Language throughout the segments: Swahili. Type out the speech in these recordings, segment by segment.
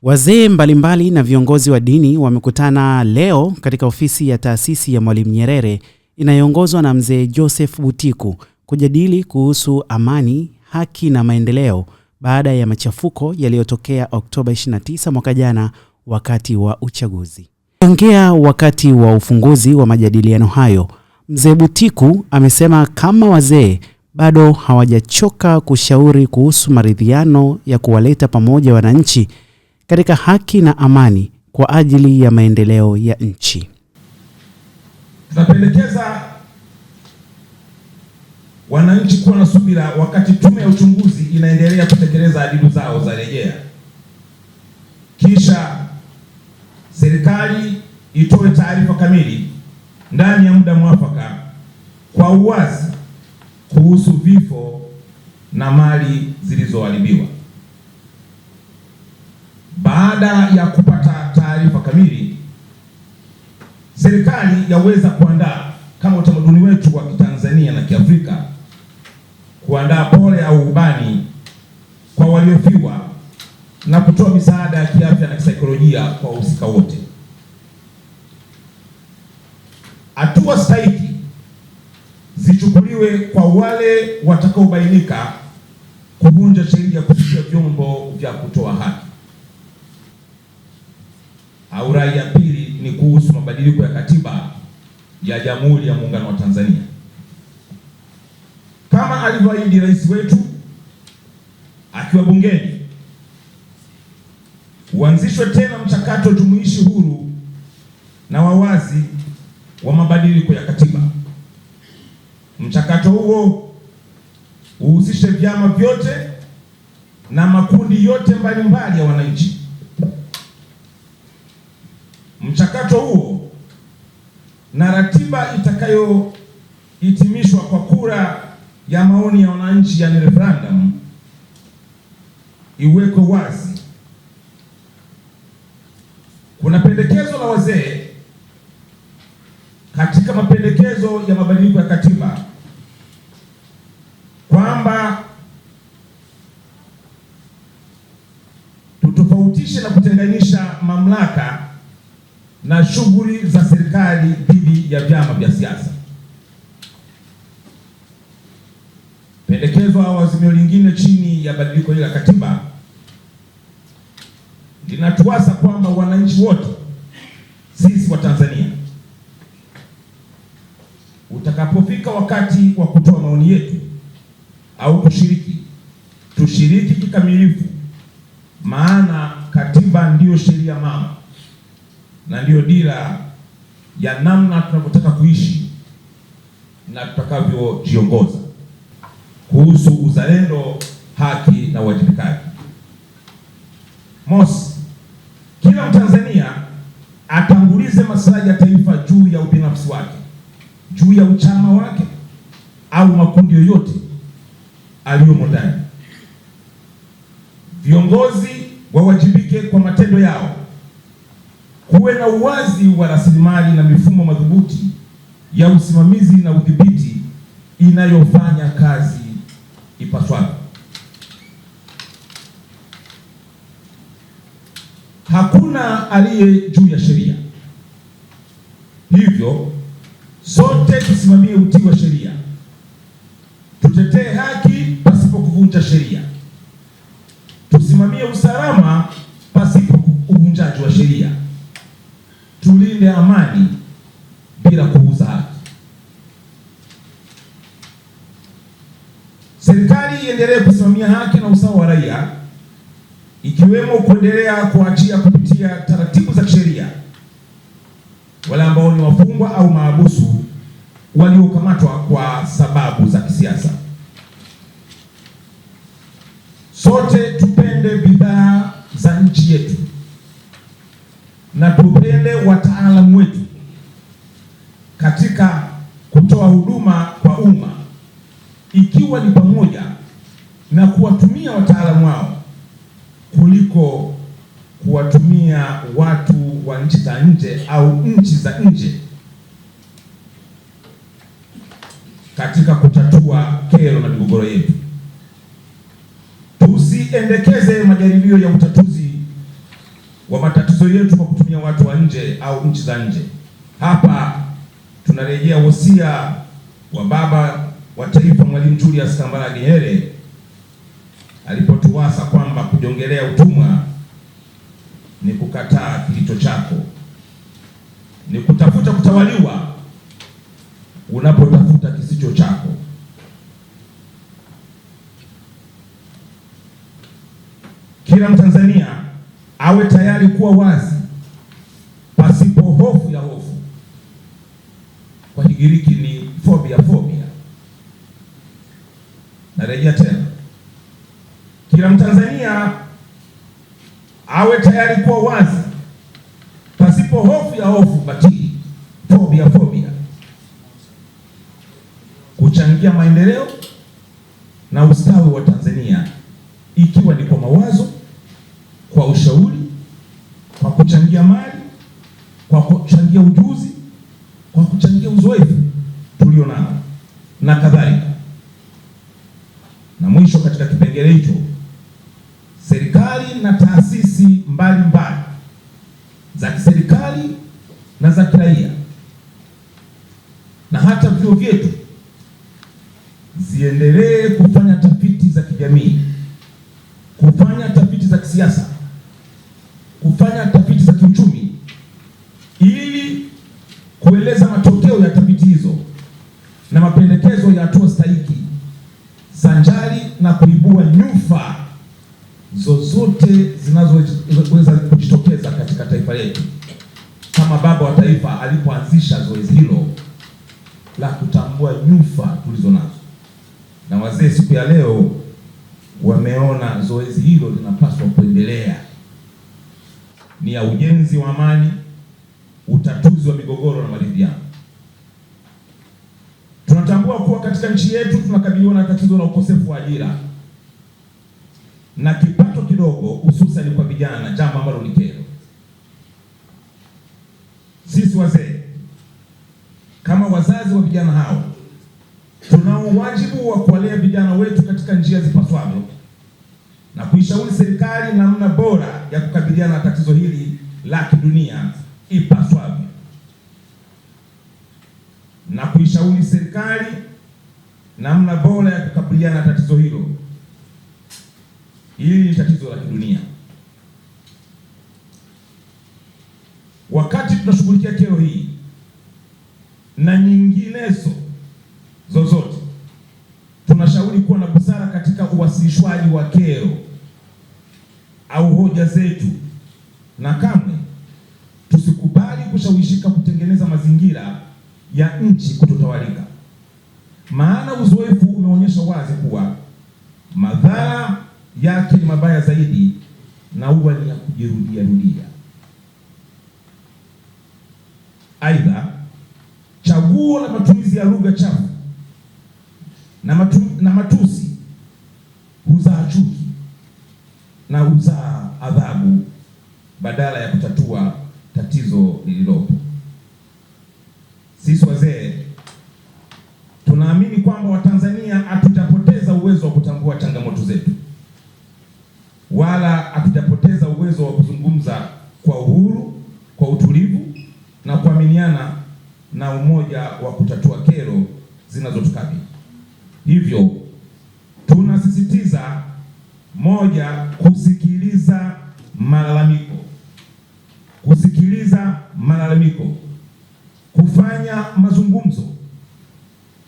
Wazee mbalimbali na viongozi wa dini wamekutana leo katika ofisi ya taasisi ya Mwalimu Nyerere inayoongozwa na Mzee Joseph Butiku kujadili kuhusu amani, haki na maendeleo baada ya machafuko yaliyotokea Oktoba 29 mwaka jana wakati wa uchaguzi. Akiongea wakati wa ufunguzi wa majadiliano hayo, Mzee Butiku amesema kama wazee bado hawajachoka kushauri kuhusu maridhiano ya kuwaleta pamoja wananchi katika haki na amani kwa ajili ya maendeleo ya nchi. Tunapendekeza wananchi kuwa na subira wakati tume ya uchunguzi inaendelea kutekeleza adidu zao za rejea. Kisha serikali itoe taarifa kamili ndani ya muda mwafaka kwa uwazi kuhusu vifo na mali zilizoharibiwa. Baada ya kupata taarifa kamili, serikali yaweza kuandaa, kama utamaduni wetu wa Kitanzania na Kiafrika, kuandaa pole au ubani kwa waliofiwa na kutoa misaada ya kiafya na kisaikolojia kwa wahusika wote. Hatua stahiki zichukuliwe kwa wale watakaobainika kuvunja sheria kupitia vyombo vya kutoa haki. Au rai ya pili ni kuhusu mabadiliko ya katiba ya Jamhuri ya Muungano wa Tanzania. Kama alivyoahidi rais wetu akiwa bungeni, uanzishwe tena mchakato jumuishi, huru na wawazi wa mabadiliko ya katiba. Mchakato huo uhusishe vyama vyote na makundi yote mbalimbali ya wananchi. Mchakato huo na ratiba itakayohitimishwa kwa kura ya maoni ya wananchi, yani referendum, iwekwe wazi. Kuna pendekezo la wazee katika mapendekezo ya mabadiliko ya katiba kwamba tutofautishe na kutenganisha mamlaka na shughuli za serikali dhidi ya vyama vya siasa. Pendekezo au azimio lingine chini ya badiliko hili la katiba linatuasa kwamba wananchi wote, sisi wa Tanzania, utakapofika wakati wa kutoa maoni yetu au tushiriki kikamilifu, maana katiba ndiyo sheria mama na ndiyo dira ya namna tunavyotaka kuishi na tutakavyojiongoza kuhusu uzalendo, haki na uwajibikaji. Mosi, kila Mtanzania atangulize maslahi ya taifa juu ya ubinafsi wake, juu ya uchama wake au makundi yoyote aliyomo ndani. Viongozi wawajibike kwa matendo yao. Kuwe na uwazi wa rasilimali na mifumo madhubuti ya usimamizi na udhibiti inayofanya kazi ipaswavyo. Hakuna aliye juu ya sheria, hivyo sote tusimamie utii wa sheria, tutetee haki pasipo kuvunja sheria, tusimamie usalama pasipo uvunjaji wa sheria, tulinde amani bila kuuza haki. Serikali iendelee kusimamia haki na usawa wa raia, ikiwemo kuendelea kuachia kupitia taratibu za kisheria wale ambao ni wafungwa au mahabusu waliokamatwa kwa sababu za kisiasa. Sote tupende bidhaa za nchi yetu na tupende wataalamu wetu katika kutoa huduma kwa umma, ikiwa ni pamoja na kuwatumia wataalamu wao kuliko kuwatumia watu wa nchi za nje au nchi za nje katika kutatua kero na migogoro yetu. Tusiendekeze majaribio ya utatuzi wa matatizo yetu kwa kutumia watu wa nje au nchi za nje. Hapa tunarejea wosia wa baba wa taifa Mwalimu Julius Kambarage Nyerere alipotuasa kwamba kujongelea utumwa ni kukataa kilicho chako, ni kutafuta kutawaliwa unapotafuta kisicho chako. Kila Mtanzania awe tayari kuwa wazi pasipo hofu ya hofu. Kwa Kigiriki ni phobia. Narejea tena, kila Mtanzania awe tayari kuwa wazi pasipo hofu ya hofu batili, phobia, kuchangia maendeleo na ustawi wa Tanzania, ikiwa ni kwa mawazo, kwa ushauri, kwa kuchangia mali, kwa kuchangia ujuzi, kwa kuchangia uzoefu tulio nao na kadhalika. Na mwisho katika kipengele hicho, serikali na taasisi mbalimbali za kiserikali na za kiraia na hata vyuo vyetu ziendelee kufanya tafiti za kijamii, kufanya tafiti za kisiasa, kufanya tafiti za kiuchumi, ili kueleza matokeo ya tafiti hizo na mapendekezo ya hatua stahiki, sanjari na kuibua nyufa zozote zinazoweza kujitokeza katika taifa letu, kama baba wa taifa alipoanzisha zoezi hilo la kutambua nyufa tulizo nazo. Na wazee siku ya leo wameona zoezi hilo linapaswa kuendelea, ni ya ujenzi wa amani, utatuzi wa migogoro na maridhiano. Tunatambua kuwa katika nchi yetu tunakabiliwa na tatizo la ukosefu wa ajira na kipato kidogo, hususan kwa vijana, jambo ambalo ni kero. Sisi wazee kama wazazi wa vijana hao tunao wajibu wa kuwalea vijana wetu katika njia zipaswavyo na kuishauri serikali namna bora ya kukabiliana na tatizo hili la kidunia ipaswavyo, na kuishauri serikali namna bora ya kukabiliana na tatizo hilo. Hili ni tatizo la kidunia. Wakati tunashughulikia kero hii na nyinginezo zozote, tunashauri kuwa na busara katika uwasilishwaji wa kero au hoja zetu, na kamwe tusikubali kushawishika kutengeneza mazingira ya nchi kutotawalika, maana uzoefu umeonyesha wazi kuwa madhara yake ni mabaya zaidi na huwa ni ya kujirudia. Aidha, chaguo la matumizi ya lugha chafu na matusi huzaa chuki na huzaa adhabu badala ya kutatua tatizo lililopo. Sisi wazee tunaamini kwamba Watanzania hatutapoteza uwezo wa kutambua changamoto zetu, wala hatutapoteza uwezo wa kuzungumza kwa uhuru, kwa utulivu na kuaminiana na umoja wa kutatua kero zinazotukabili. Hivyo tunasisitiza: moja, kusikiliza malalamiko,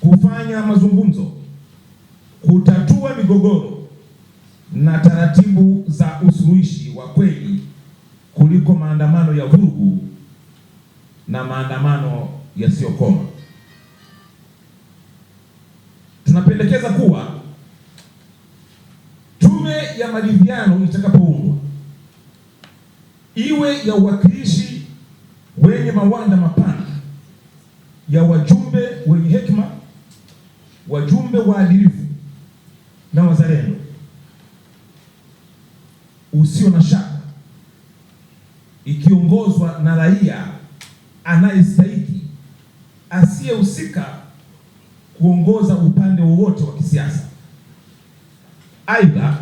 kufanya mazungumzo, kutatua migogoro na taratibu za usuluhishi wa kweli kuliko maandamano ya vurugu na maandamano yasiyokoma. Tunapendekeza kuwa tume ya maridhiano itakapoundwa iwe ya uwakilishi wenye mawanda mapana ya wajumbe wenye hekima, wajumbe waadilifu na wazalendo, usio na shaka, ikiongozwa na raia anayestahili, asiyehusika kuongoza upande wowote wa kisiasa. Aidha,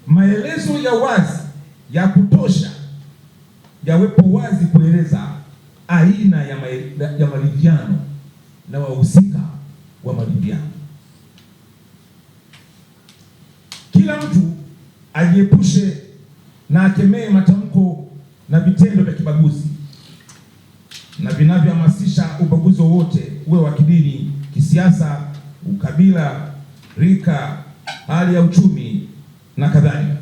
maelezo ya wazi ya kutosha yawepo wazi kueleza aina ya maridhiano na wahusika wa maridhiano. Kila mtu ajiepushe na akemee matamko na vitendo vya kibaguzi na vinavyohamasisha ubaguzi wowote, uwe wa kidini, kisiasa, ukabila, rika, hali ya uchumi na kadhalika.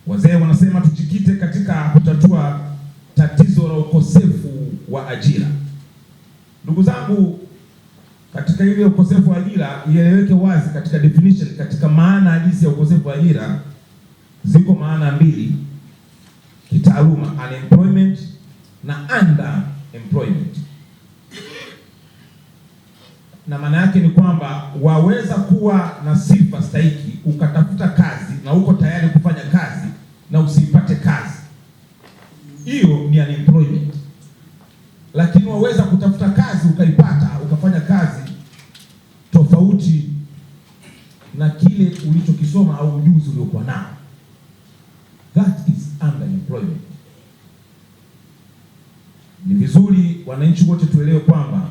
Wazee wanasema tujikite katika kutatua tatizo la ukosefu wa ajira. Ndugu zangu, katika ile ukosefu wa ajira ieleweke wazi katika definition, katika maana halisi ya ukosefu wa ajira ziko maana mbili kitaaluma: unemployment na underemployment. Na maana yake ni kwamba waweza kuwa na sifa stahiki ukatafuta kazi na uko tayari kufanya kazi na usipate kazi, hiyo ni unemployment. Lakini waweza kutafuta kazi ukaipata, ukafanya kazi tofauti na kile ulichokisoma au ujuzi uliokuwa nao, that is underemployment. Ni vizuri wananchi wote tuelewe kwamba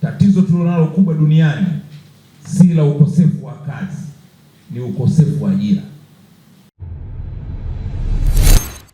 tatizo tulilonalo kubwa duniani si la ukosefu wa kazi, ni ukosefu wa ajira.